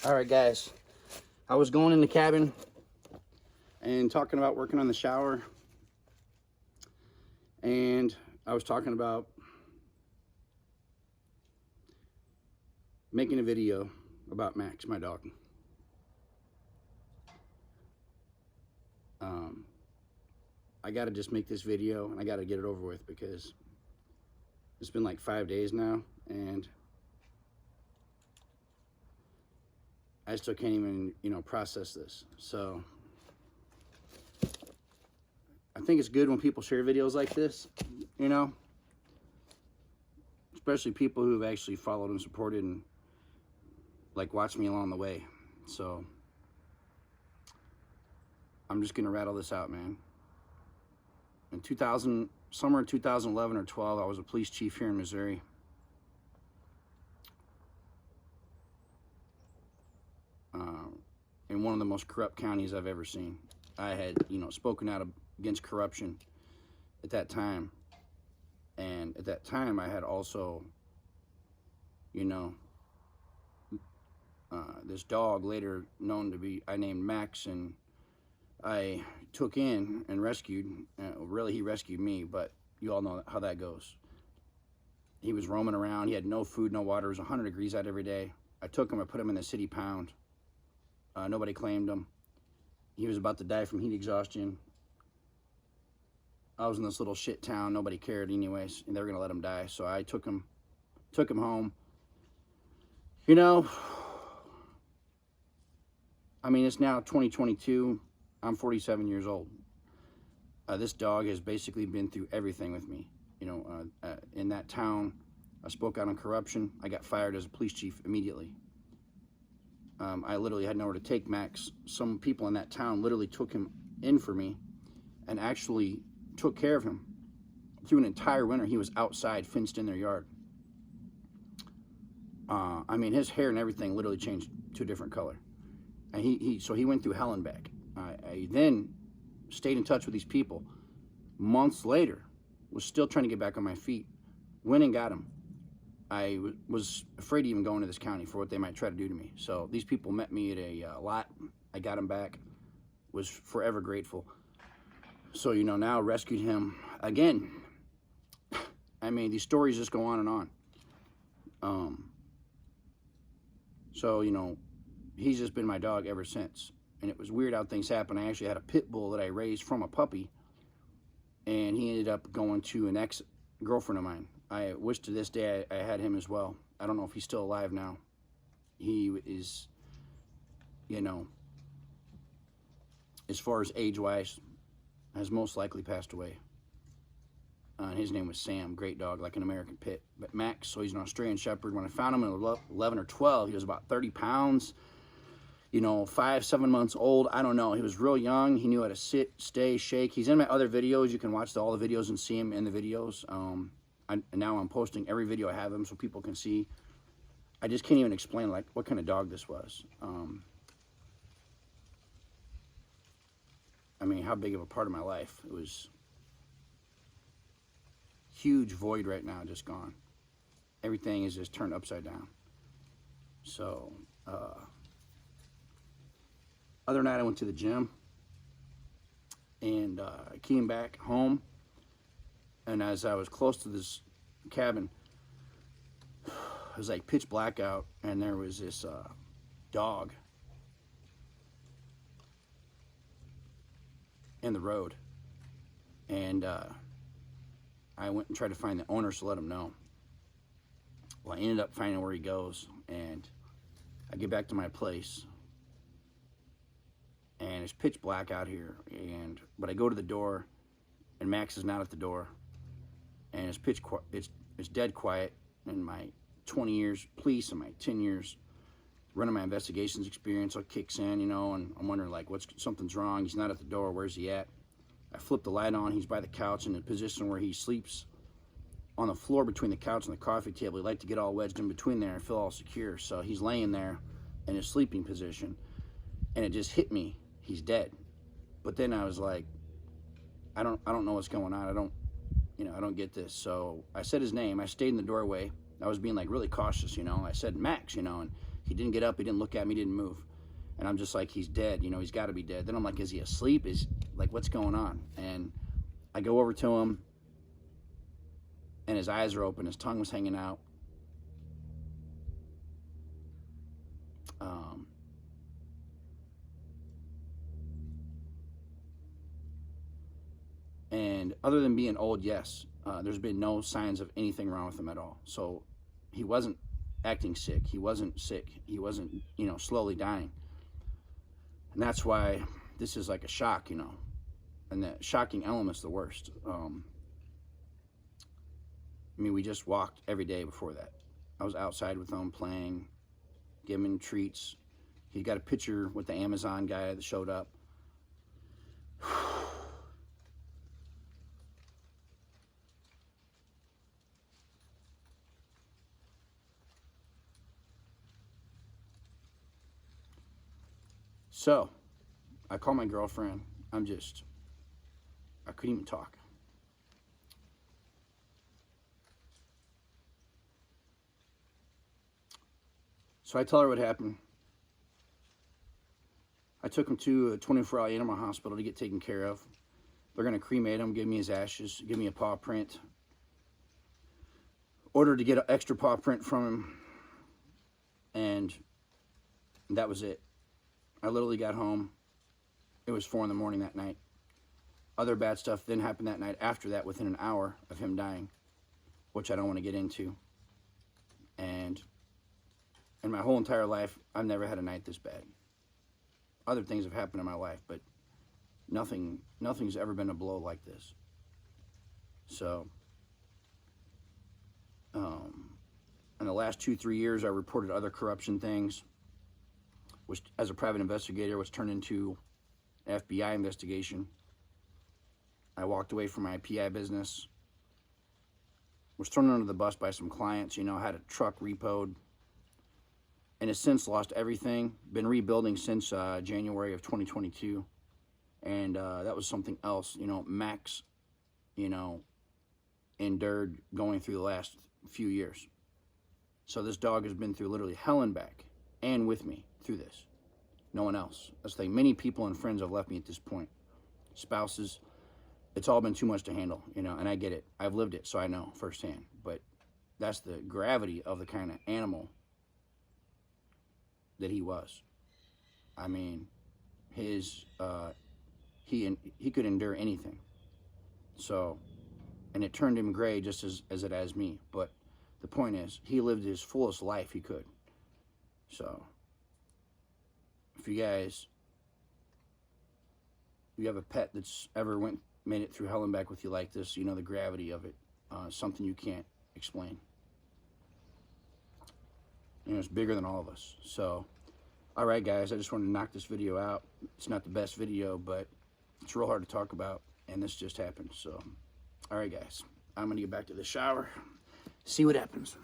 All right, guys. I was going in the cabin and talking about working on the shower, and I was talking about making a video about Max, my dog. I got to just make this video, and I got to get it over with because it's been like 5 days now, and I still can't even, process this. So I think it's good when people share videos like this, especially people who've actually followed and supported and like watched me along the way. So I'm just gonna rattle this out, man. In summer of 2011 or 12, I was a police chief here in Missouri. In one of the most corrupt counties I've ever seen. I had, spoken out against corruption at that time. And at that time, I had also, this dog later known to be, I named Max, and I took in and rescued. Really, he rescued me, but you all know how that goes. He was roaming around. He had no food, no water. It was 100 degrees out every day. I took him, I put him in the city pound. Nobody claimed him. He was about to die from heat exhaustion. I was in this little shit town. Nobody cared anyways, and they were gonna let him die. So I took him home. I mean, it's now 2022. I'm 47 years old. This dog has basically been through everything with me. In that town, I spoke out on corruption. I got fired as a police chief immediately. I literally had nowhere to take Max. Some people in that town literally took him in for me and actually took care of him. Through an entire winter, he was outside, fenced in their yard. I mean, his hair and everything literally changed to a different color. And so he went through hell and back. I then stayed in touch with these people. Months later, was still trying to get back on my feet. Went and got him. I was afraid to even go into this county for what they might try to do to me. So these people met me at a lot. I got him back. Was forever grateful. So, now rescued him again. I mean, these stories just go on and on. So, he's just been my dog ever since. And it was weird how things happen. I actually had a pit bull that I raised from a puppy, and he ended up going to an ex-girlfriend of mine. I wish to this day I had him as well. I don't know if he's still alive now. He is, as far as age-wise, has most likely passed away. And his name was Sam, great dog, like an American pit. But Max, so he's an Australian Shepherd. When I found him at 11 or 12, he was about 30 pounds, 5, 7 months old. I don't know. He was real young. He knew how to sit, stay, shake. He's in my other videos. You can watch all the videos and see him in the videos. Now I'm posting every video I have him so people can see. I just can't even explain like what kind of dog this was. I mean, how big of a part of my life. It was huge void right now, just gone. Everything is just turned upside down. So, other night I went to the gym, and I came back home, and as I was close to this cabin, it was like pitch black out, and there was this dog in the road. And I went and tried to find the owner to let him know. Well, I ended up finding where he goes, and I get back to my place, and it's pitch black out here. But I go to the door, and Max is not at the door, and it's dead quiet. In my 20 years police and my 10 years running my investigations experience, it kicks in, and I'm wondering like something's wrong. He's not at the door. Where's he at? I flip the light on. He's by the couch in the position where he sleeps on the floor between the couch and the coffee table. He liked to get all wedged in between there and feel all secure. So he's laying there in his sleeping position, and it just hit me. He's dead. But then I was like, I don't know what's going on. I don't get this. So I said his name. I stayed in the doorway. I was being like really cautious, I said Max, and He didn't get up, he didn't look at me, he didn't move. And I'm just like, he's dead, you know, he's got to be dead. Then I'm like, is he asleep? Is, like, what's going on? And I go over to him, and his eyes are open, his tongue was hanging out. And other than being old, yes, there's been no signs of anything wrong with him at all. So he wasn't acting sick. He wasn't sick. He wasn't, you know, slowly dying. And that's why this is like a shock, you know. And the shocking element's the worst. I mean, we just walked every day before that. I was outside with him playing, giving him treats. He got a picture with the Amazon guy that showed up. So, I call my girlfriend. I couldn't even talk. So I tell her what happened. I took him to a 24-hour animal hospital to get taken care of. They're going to cremate him, give me his ashes, give me a paw print. Ordered to get an extra paw print from him. And that was it. I literally got home. It was 4 in the morning that night. Other bad stuff then happened that night after that, within an hour of him dying, which I don't want to get into. And in my whole entire life, I've never had a night this bad. Other things have happened in my life, but nothing's ever been a blow like this. So, in the last 2-3 years, I reported other corruption things, which, as a private investigator, was turned into an FBI investigation. I walked away from my PI business, was thrown under the bus by some clients, you know, had a truck repoed, and has since lost everything. Been rebuilding since January of 2022, and that was something else, you know. Max, you know, endured going through the last few years. So this dog has been through literally hell and back, and with me through this. No one else. That's like many people and friends have left me at this point. Spouses. It's all been too much to handle, you know, and I get it. I've lived it, so I know firsthand. But that's the gravity of the kind of animal that he was. I mean, he could endure anything. So, and it turned him gray just as it has me. But the point is, he lived his fullest life he could. So, if you guys, you have a pet that's ever made it through hell and back with you like this, you know the gravity of it. Something you can't explain. You know, it's bigger than all of us. So, all right, guys, I just wanted to knock this video out. It's not the best video, but it's real hard to talk about, and this just happened. So, all right, guys, I'm going to get back to the shower, see what happens.